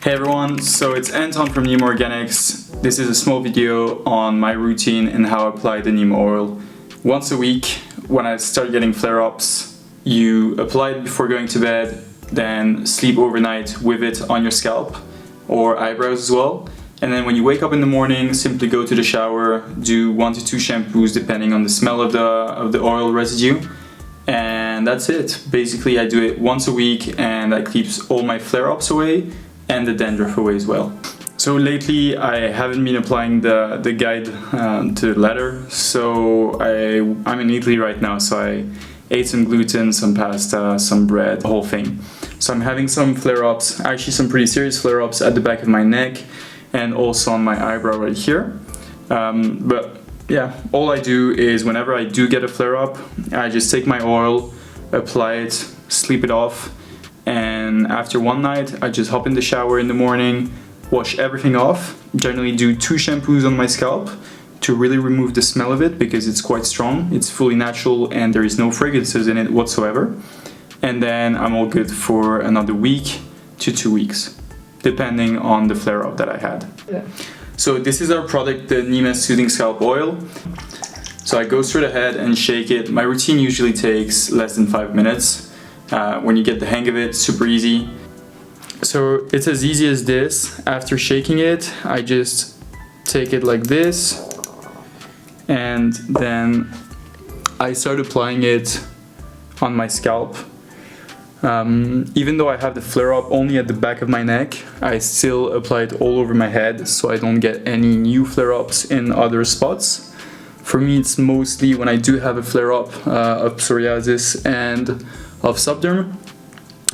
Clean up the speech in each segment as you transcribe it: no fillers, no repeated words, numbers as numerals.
Hey everyone, so it's Anton from Nemo Organics. This is a small video on my routine and how I apply the neem oil. Once a week, when I start getting flare-ups, you apply it before going to bed, then sleep overnight with it on your scalp or eyebrows as well. And then when you wake up in the morning, simply go to the shower, do 1 to 2 shampoos depending on the smell of the oil residue. And that's it. Basically, I do it once a week and that keeps all my flare-ups away and the dandruff away as well. So lately I haven't been applying the guide to the letter, so I'm in Italy right now, so I ate some gluten, some pasta, some bread, the whole thing. So I'm having some flare-ups, actually some pretty serious flare-ups at the back of my neck and also on my eyebrow right here. But yeah, all I do is whenever I do get a flare-up, I just take my oil, apply it, sleep it off, and after one night I just hop in the shower in the morning, wash everything off, generally do 2 shampoos on my scalp to really remove the smell of it because it's quite strong, it's fully natural and there is no fragrances in it whatsoever. And then I'm all good for another week to 2 weeks, depending on the flare-up that I had. Yeah. So this is our product, the Neem Soothing Scalp Oil. So I go straight ahead and shake it. My routine usually takes less than 5 minutes. When you get the hang of it, super easy. So it's as easy as this. After shaking it, I just take it like this and then I start applying it on my scalp. Even though I have the flare-up only at the back of my neck, I still apply it all over my head so I don't get any new flare-ups in other spots. For me, it's mostly when I do have a flare-up of psoriasis and of subderm.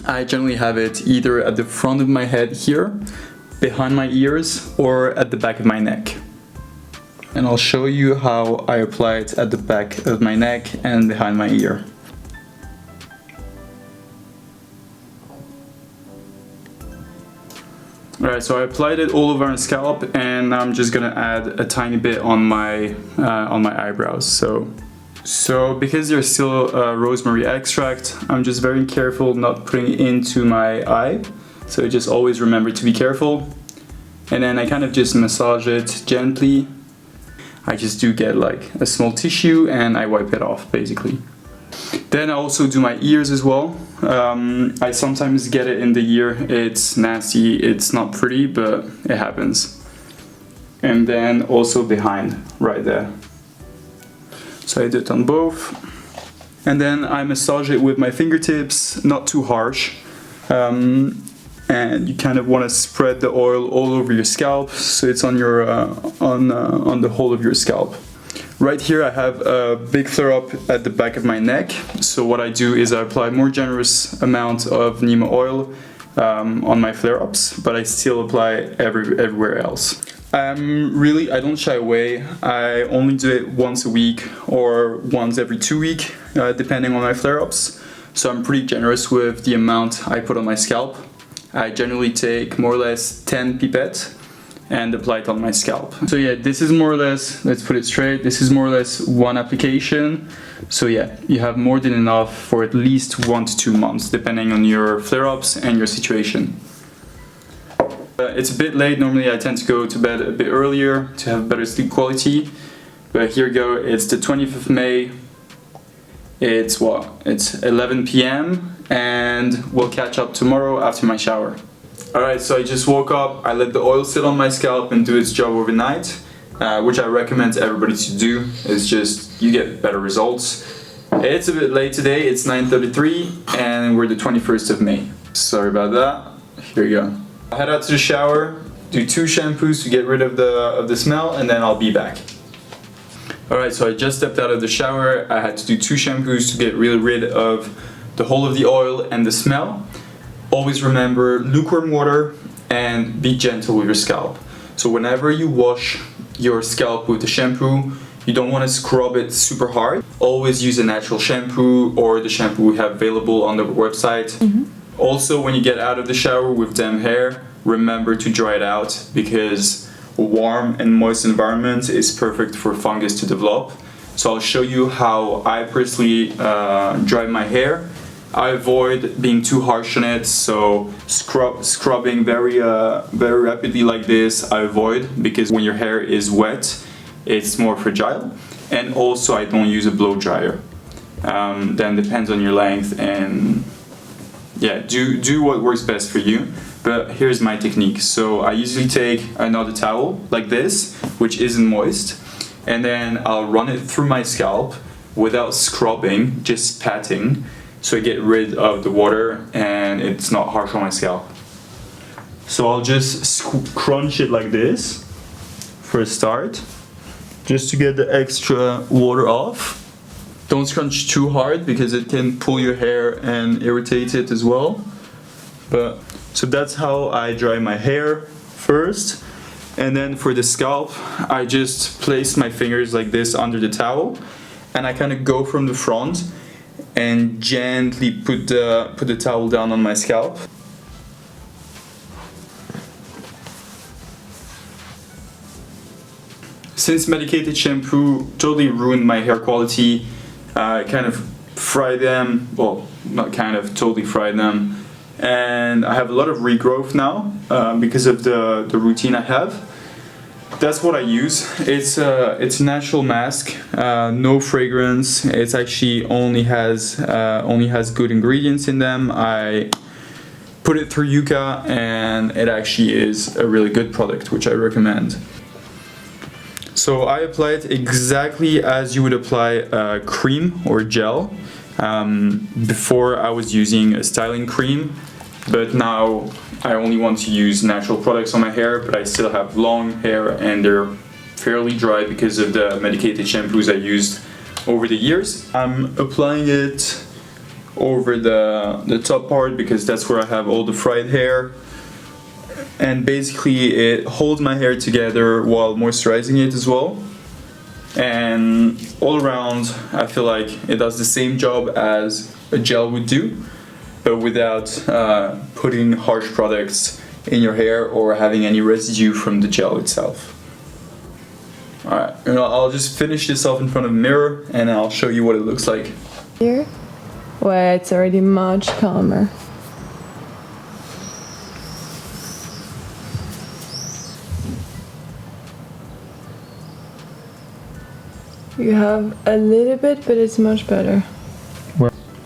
I generally have it either at the front of my head here, behind my ears, or at the back of my neck. And I'll show you how I apply it at the back of my neck and behind my ear. Alright, so I applied it all over my scalp and I'm just gonna add a tiny bit on my eyebrows. So because there's still rosemary extract, I'm just very careful not putting it into my eye. So just always remember to be careful. And then I kind of just massage it gently. I just do get like a small tissue and I wipe it off basically. Then I also do my ears as well. I sometimes get it in the ear. It's nasty, it's not pretty, but it happens. And then also behind, right there. So I do it on both. And then I massage it with my fingertips, not too harsh. And you kind of want to spread the oil all over your scalp, so it's on your on the whole of your scalp. Right here I have a big flare-up at the back of my neck, so what I do is I apply more generous amount of neem oil on my flare-ups, but I still apply everywhere else. I don't shy away. I only do it once a week or once every 2 weeks, depending on my flare-ups. So I'm pretty generous with the amount I put on my scalp. I generally take more or less 10 pipettes and apply it on my scalp. So yeah, this is more or less, let's put it straight, this is more or less one application. So yeah, you have more than enough for at least 1 to 2 months, depending on your flare-ups and your situation. It's a bit late, normally I tend to go to bed a bit earlier to have better sleep quality. But here we go, it's the 20th of May. It's 11 p.m. and we'll catch up tomorrow after my shower. Alright, so I just woke up, I let the oil sit on my scalp and do its job overnight, which I recommend everybody to do. It's just, you get better results. It's a bit late today, it's 9:33 and we're the 21st of May. Sorry about that, here we go. I'll head out to the shower, do 2 shampoos to get rid of the smell, and then I'll be back. Alright, so I just stepped out of the shower, I had to do 2 shampoos to get really rid of the whole of the oil and the smell. Always remember lukewarm water and be gentle with your scalp. So whenever you wash your scalp with the shampoo, you don't want to scrub it super hard. Always use a natural shampoo or the shampoo we have available on the website. Also, when you get out of the shower with damp hair, remember to dry it out because a warm and moist environment is perfect for fungus to develop. So I'll show you how I personally dry my hair I avoid being too harsh on it, so scrubbing very rapidly like this I avoid, because when your hair is wet it's more fragile. And also I don't use a blow dryer. Then depends on your length, and yeah, do what works best for you. But here's my technique. So I usually take another towel like this, which isn't moist, and then I'll run it through my scalp without scrubbing, just patting, so I get rid of the water and it's not harsh on my scalp. So I'll just crunch it like this for a start, just to get the extra water off. Don't scrunch too hard because it can pull your hair and irritate it as well. So that's how I dry my hair first. And then for the scalp, I just place my fingers like this under the towel, and I kind of go from the front and gently put the towel down on my scalp. Since medicated shampoo totally ruined my hair quality, I kind of fry them, well, not kind of, totally fry them. And I have a lot of regrowth now because of the routine I have. That's what I use. It's a natural mask, no fragrance. It actually only has good ingredients in them. I put it through Yucca, and it actually is a really good product, which I recommend. So I apply it exactly as you would apply a cream or gel. Before I was using a styling cream, but now I only want to use natural products on my hair, but I still have long hair and they're fairly dry because of the medicated shampoos I used over the years. I'm applying it over the top part because that's where I have all the fried hair. And basically it holds my hair together while moisturizing it as well. And all around I feel like it does the same job as a gel would do, but without putting harsh products in your hair or having any residue from the gel itself. Alright, and I'll just finish this off in front of the mirror and I'll show you what it looks like. Here, where it's already much calmer. You have a little bit, but it's much better.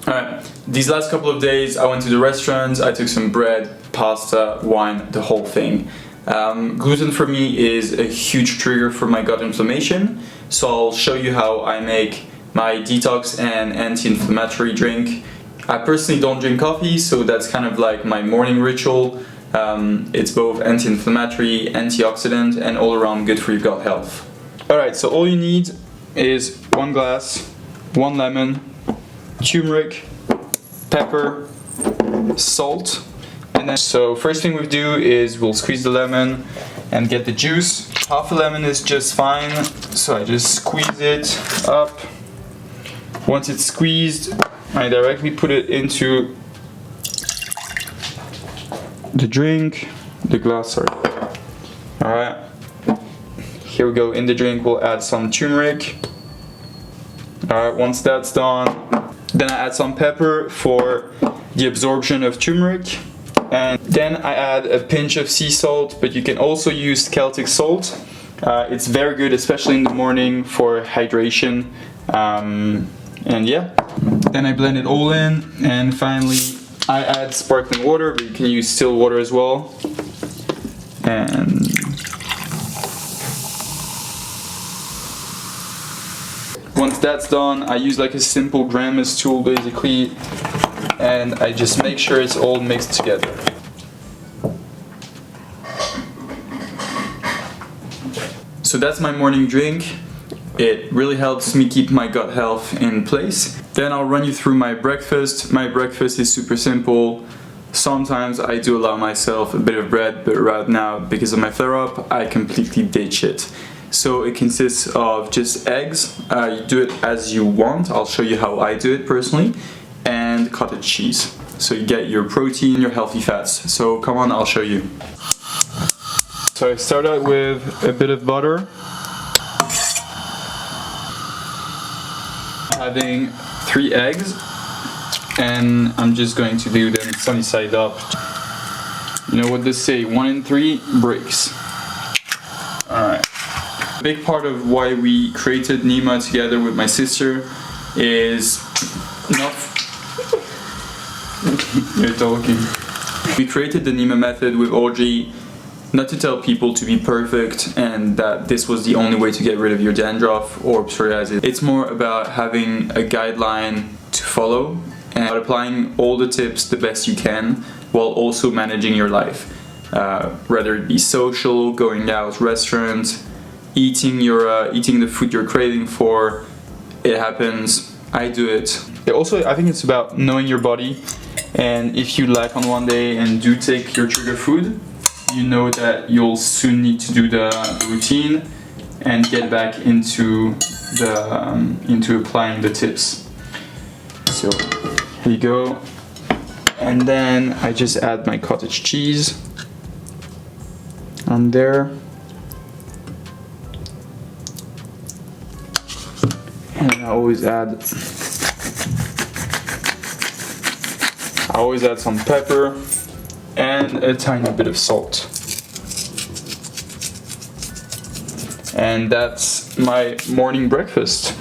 Alright, these last couple of days I went to the restaurants, I took some bread, pasta, wine, the whole thing. Gluten for me is a huge trigger for my gut inflammation, so I'll show you how I make my detox and anti-inflammatory drink. I personally don't drink coffee, so that's kind of like my morning ritual. It's both anti-inflammatory, antioxidant, and all around good for your gut health. Alright, so all you need is 1 glass, 1 lemon, turmeric, pepper, salt, and then so first thing we do is we'll squeeze the lemon and get the juice. Half a lemon is just fine, so I just squeeze it up. Once it's squeezed, I directly put it into the glass, sorry. Alright, here we go. In the drink we'll add some turmeric. Alright, once that's done, then I add some pepper for the absorption of turmeric, and then I add a pinch of sea salt, but you can also use Celtic salt. It's very good, especially in the morning for hydration. And yeah, then I blend it all in, and finally I add sparkling water, but you can use still water as well. And once that's done, I use like a simple grandma's tool basically, and I just make sure it's all mixed together. So that's my morning drink. It really helps me keep my gut health in place. Then I'll run you through my breakfast. My breakfast is super simple. Sometimes I do allow myself a bit of bread, but right now, because of my flare-up, I completely ditch it. So it consists of just eggs. You do it as you want. I'll show you how I do it personally. And cottage cheese. So you get your protein, your healthy fats. So come on, I'll show you. So I start out with a bit of butter. Having 3 eggs. and I'm just going to do them sunny side up. You know what they say, 1 in 3 breaks. Alright. A big part of why we created Nima together with my sister is not... You're talking. We created the Nima method with Audrey not to tell people to be perfect and that this was the only way to get rid of your dandruff or psoriasis. It's more about having a guideline to follow and applying all the tips the best you can while also managing your life. Whether it be social, going out, restaurants, eating the food you're craving for. It happens. I do it. Also, I think it's about knowing your body, and if you lack on one day and do take your trigger food, you know that you'll soon need to do the routine and get back into applying the tips. So here you go. And then I just add my cottage cheese on there. And I always add some pepper and a tiny bit of salt. And that's my morning breakfast.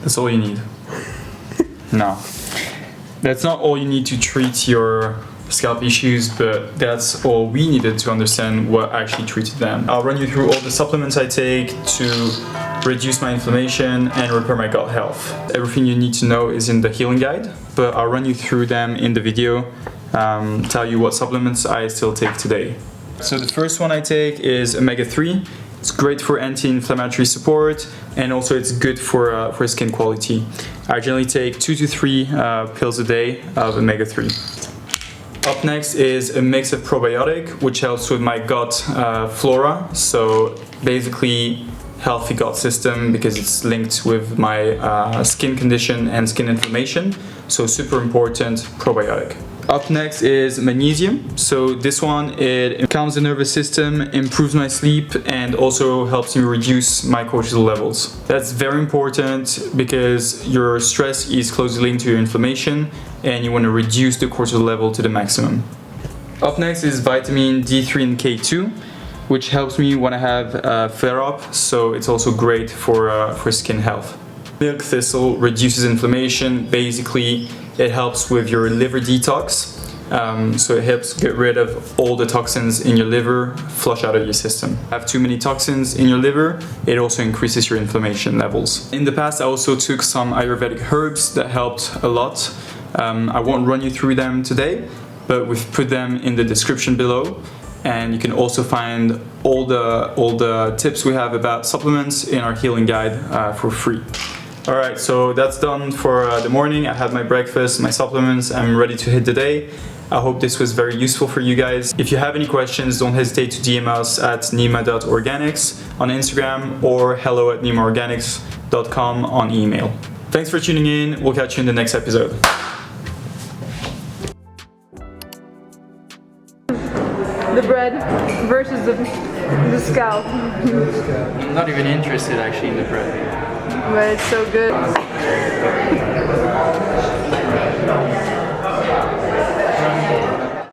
That's all you need. No. That's not all you need to treat your scalp issues, but that's all we needed to understand what actually treated them. I'll run you through all the supplements I take to reduce my inflammation and repair my gut health. Everything you need to know is in the healing guide, but I'll run you through them in the video, tell you what supplements I still take today. So the first one I take is omega-3. It's great for anti-inflammatory support, and also it's good for skin quality. I generally take 2 to 3 pills a day of omega-3. Up next is a mix of probiotic, which helps with my gut flora. So basically healthy gut system, because it's linked with my skin condition and skin inflammation. So super important probiotic. Up next is magnesium. So this one, it calms the nervous system, improves my sleep, and also helps me reduce my cortisol levels. That's very important because your stress is closely linked to your inflammation, and you want to reduce the cortisol level to the maximum. Up next is vitamin D3 and K2, which helps me when I have flare-up, so it's also great for skin health. Milk thistle reduces inflammation. Basically, it helps with your liver detox. So it helps get rid of all the toxins in your liver, flush out of your system. Have too many toxins in your liver, it also increases your inflammation levels. In the past, I also took some Ayurvedic herbs that helped a lot. I won't run you through them today, but we've put them in the description below. And you can also find all the tips we have about supplements in our healing guide for free. Alright, so that's done for the morning. I had my breakfast, my supplements, I'm ready to hit the day. I hope this was very useful for you guys. If you have any questions, don't hesitate to DM us at nima.organics on Instagram or hello@nimaorganics.com on email. Thanks for tuning in, we'll catch you in the next episode. The bread versus the scalp. I'm not even interested actually in the bread. But it's so good.